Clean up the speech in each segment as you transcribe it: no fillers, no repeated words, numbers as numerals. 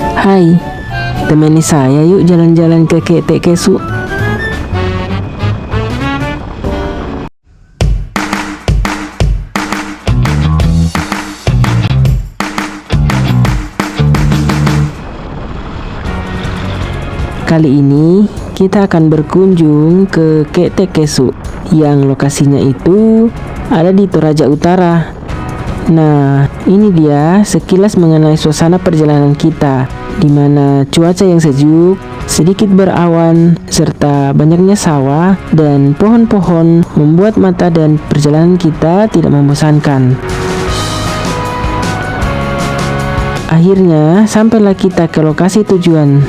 Hai, temani saya yuk jalan-jalan ke Ketek Kesu. Kali ini kita akan berkunjung ke Ketek Kesu yang lokasinya itu ada di Toraja Utara. Nah, ini dia sekilas mengenai suasana perjalanan kita, di mana cuaca yang sejuk, sedikit berawan, serta banyaknya sawah dan pohon-pohon membuat mata dan perjalanan kita tidak membosankan. Akhirnya sampailah kita ke lokasi tujuan.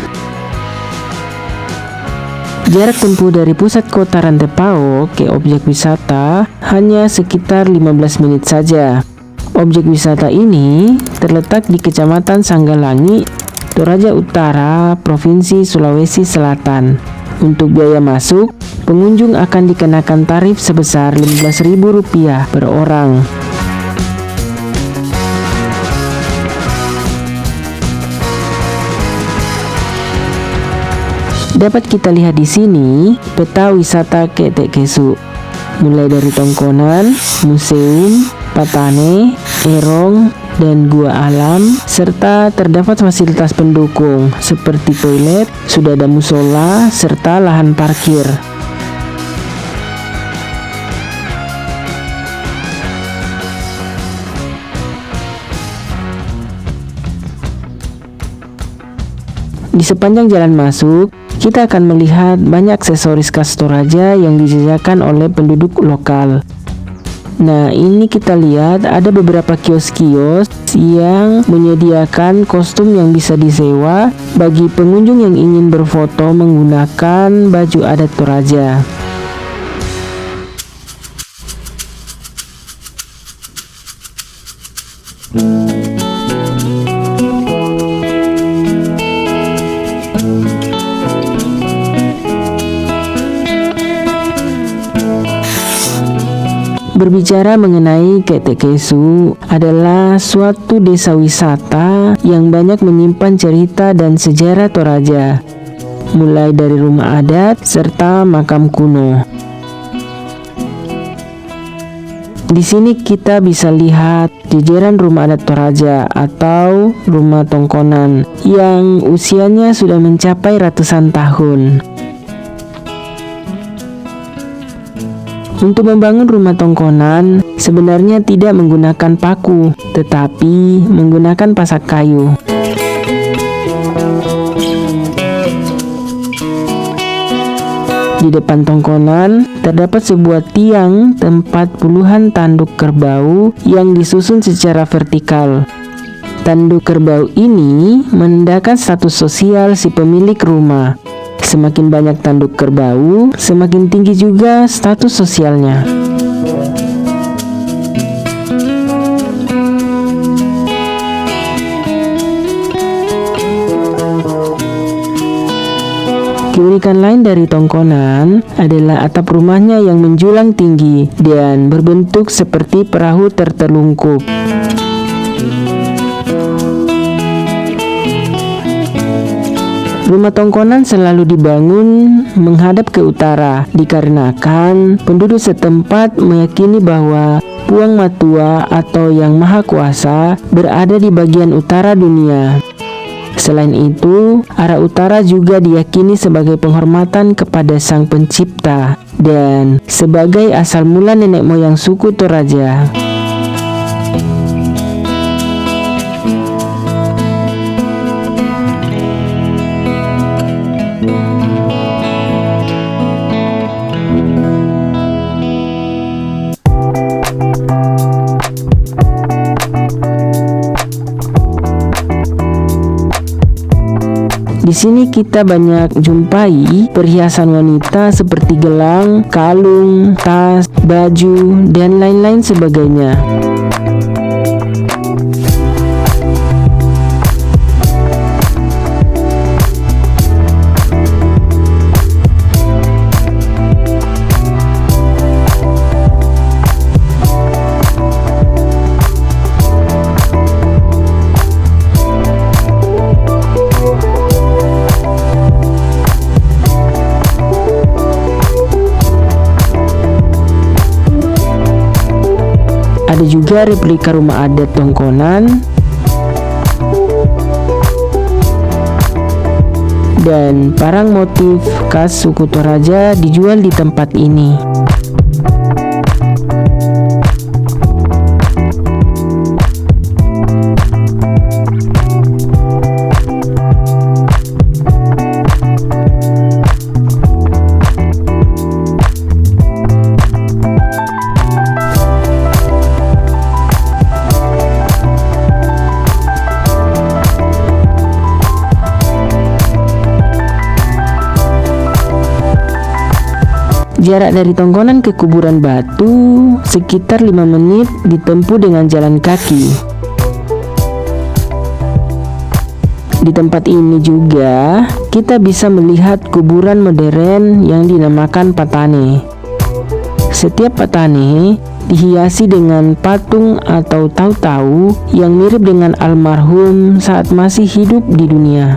Jarak tempuh dari pusat kota Rantepao ke objek wisata hanya sekitar 15 menit saja. Objek wisata ini terletak di Kecamatan Sanggalangi, Toraja Utara, Provinsi Sulawesi Selatan. Untuk biaya masuk, pengunjung akan dikenakan tarif sebesar Rp15.000 per orang. Dapat kita lihat di sini peta wisata Ketek Kesu, mulai dari tongkonan, museum, patane, erong, dan gua alam, serta terdapat fasilitas pendukung seperti toilet, sudah ada musola, serta lahan parkir. Di sepanjang jalan masuk, kita akan melihat banyak aksesoris khas Toraja yang dijajakan oleh penduduk lokal. Nah, ini kita lihat ada beberapa kios-kios yang menyediakan kostum yang bisa disewa bagi pengunjung yang ingin berfoto menggunakan baju adat Toraja. Berbicara mengenai Ketek Kesu adalah suatu desa wisata yang banyak menyimpan cerita dan sejarah Toraja, mulai dari rumah adat serta makam kuno. Di sini kita bisa lihat jajaran rumah adat Toraja atau rumah tongkonan yang usianya sudah mencapai ratusan tahun. Untuk membangun rumah tongkonan sebenarnya tidak menggunakan paku, tetapi menggunakan pasak kayu. Di depan tongkonan terdapat sebuah tiang tempat puluhan tanduk kerbau yang disusun secara vertikal. Tanduk kerbau ini menandakan status sosial si pemilik rumah. Semakin banyak tanduk kerbau, semakin tinggi juga status sosialnya. Keunikan lain dari tongkonan adalah atap rumahnya yang menjulang tinggi dan berbentuk seperti perahu tertelungkup. Rumah tongkonan selalu dibangun menghadap ke utara dikarenakan penduduk setempat meyakini bahwa Puang Matua atau Yang Maha Kuasa berada di bagian utara dunia. Selain itu, arah utara juga diyakini sebagai penghormatan kepada Sang Pencipta dan sebagai asal mula nenek moyang suku Toraja. Di sini kita banyak jumpai perhiasan wanita seperti gelang, kalung, tas, baju, dan lain-lain sebagainya. juga replika rumah adat Tongkonan dan parang motif khas suku Toraja dijual di tempat ini. Jarak dari Tongkonan ke kuburan batu sekitar 5 menit ditempuh dengan jalan kaki. Di tempat ini juga kita bisa melihat kuburan modern yang dinamakan patane. Setiap patane dihiasi dengan patung atau tau-tau yang mirip dengan almarhum saat masih hidup di dunia.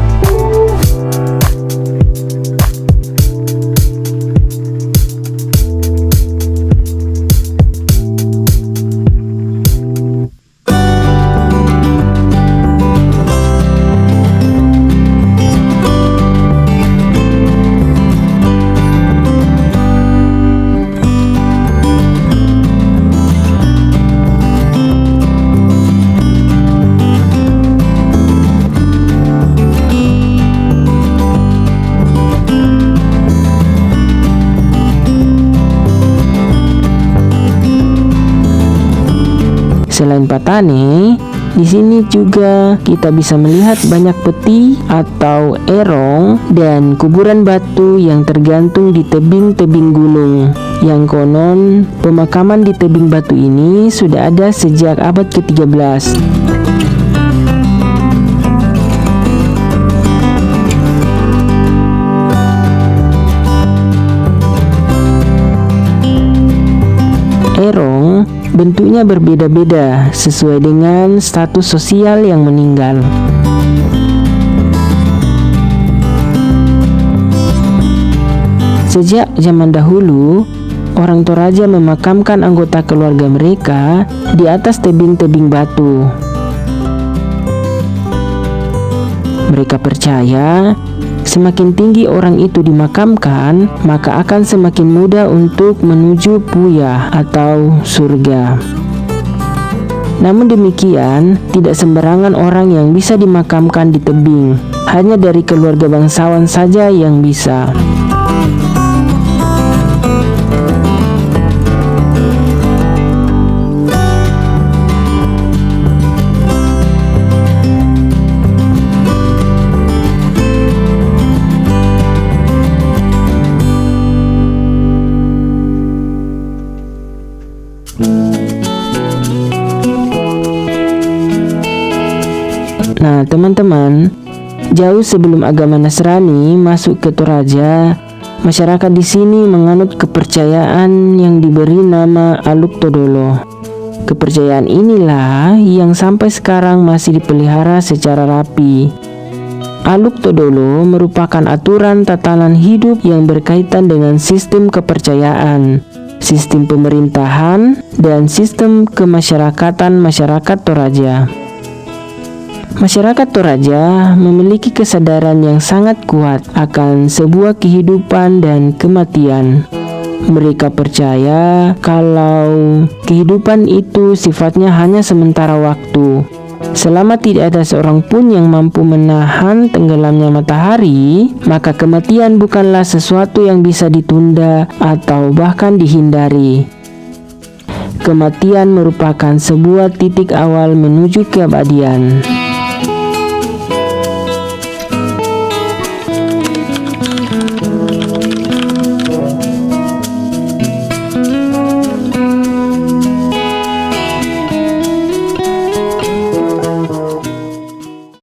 Selain patane, di sini juga kita bisa melihat banyak peti atau erong dan kuburan batu yang tergantung di tebing-tebing gunung. Yang konon pemakaman di tebing batu ini sudah ada sejak abad ke-13. Erong bentuknya berbeda-beda sesuai dengan status sosial yang meninggal. Sejak zaman dahulu, orang Toraja memakamkan anggota keluarga mereka di atas tebing-tebing batu. Mereka percaya semakin tinggi orang itu dimakamkan, maka akan semakin mudah untuk menuju Puya atau surga. Namun demikian, tidak sembarangan orang yang bisa dimakamkan di tebing. Hanya dari keluarga bangsawan saja yang bisa. Nah, teman-teman, jauh sebelum agama Nasrani masuk ke Toraja, masyarakat di sini menganut kepercayaan yang diberi nama Aluk Todolo. Kepercayaan inilah yang sampai sekarang masih dipelihara secara rapi. Aluk Todolo merupakan aturan tatanan hidup yang berkaitan dengan sistem kepercayaan, sistem pemerintahan, dan sistem kemasyarakatan masyarakat Toraja. Masyarakat Toraja memiliki kesadaran yang sangat kuat akan sebuah kehidupan dan kematian. Mereka percaya kalau kehidupan itu sifatnya hanya sementara waktu. Selama tidak ada seorang pun yang mampu menahan tenggelamnya matahari, maka kematian bukanlah sesuatu yang bisa ditunda atau bahkan dihindari. Kematian merupakan sebuah titik awal menuju keabadian.